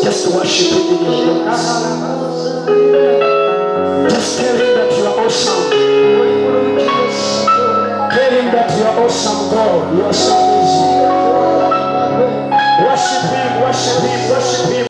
Just worship Him in your voice. Just tell Him that you are awesome. Tell Him that you are awesome, God. You are so amazing. Worship Him, worship Him, worship Him.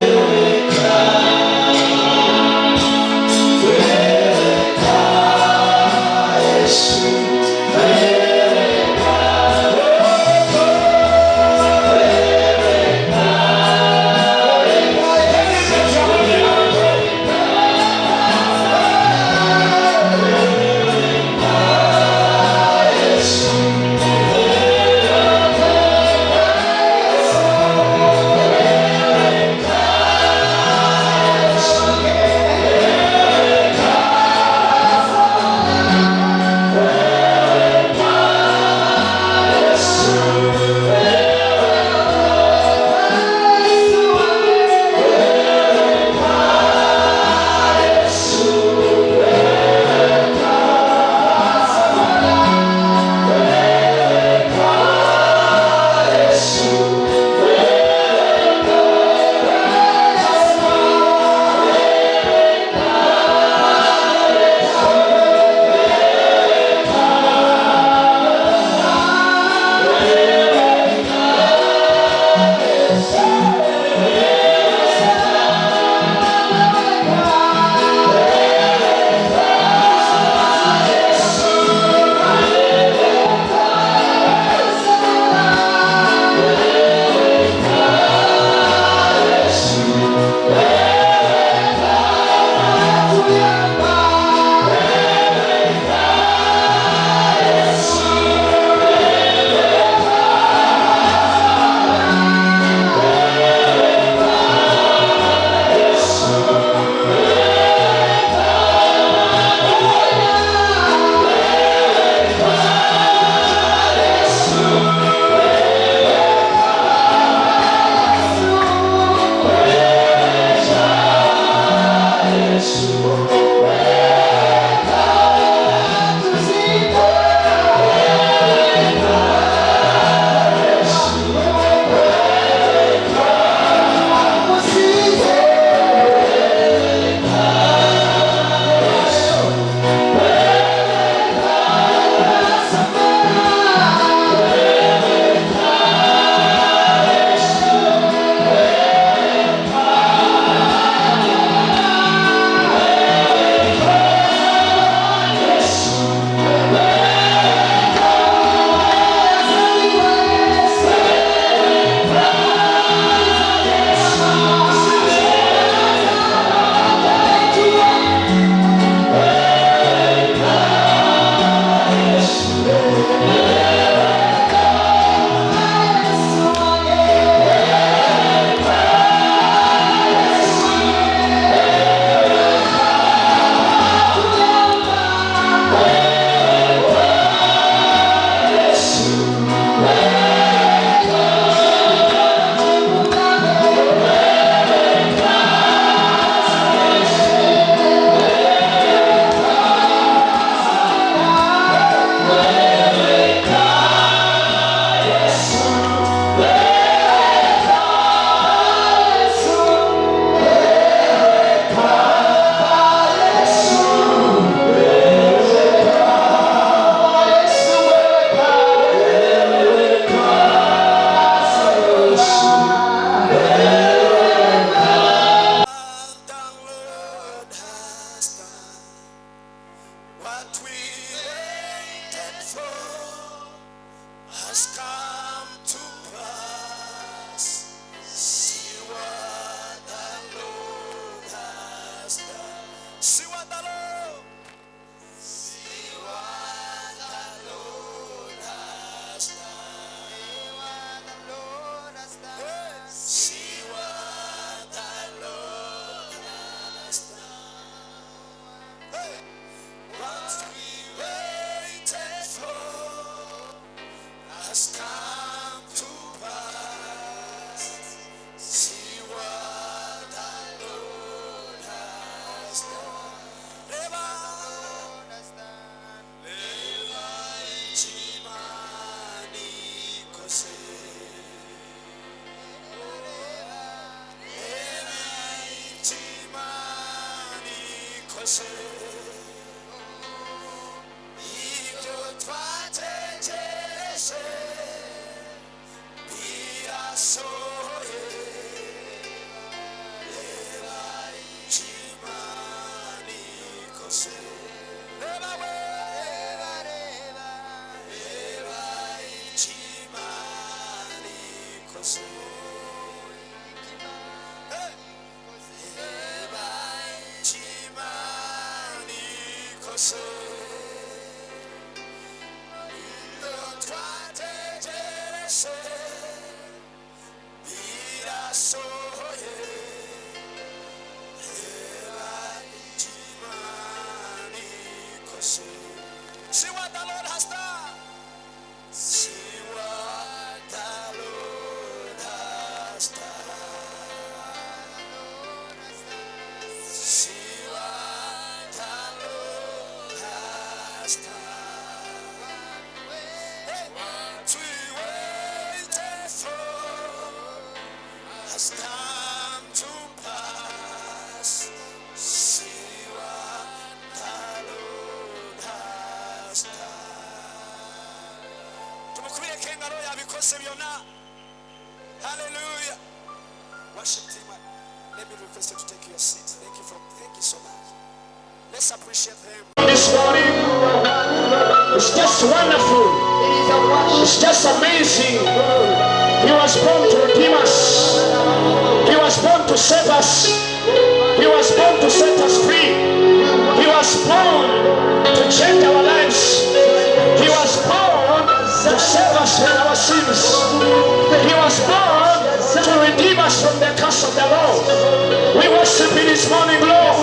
See what the Lord has done. See what the Lord has done. See what the Lord has done. What we waited for has come to pass. See what the Lord has done. Tumukubire kengaro yabikose byona. Hallelujah. Worship team, let me request you to take your seat. Thank you so much. Let's appreciate him. This morning, it's just wonderful. It's just amazing. He was born to redeem us. He was born to save us. He was born to set us free. He was born to change our lives. He was born to save us from our sins. He was born to redeem us from the curse of the law. We worship you this morning, Lord.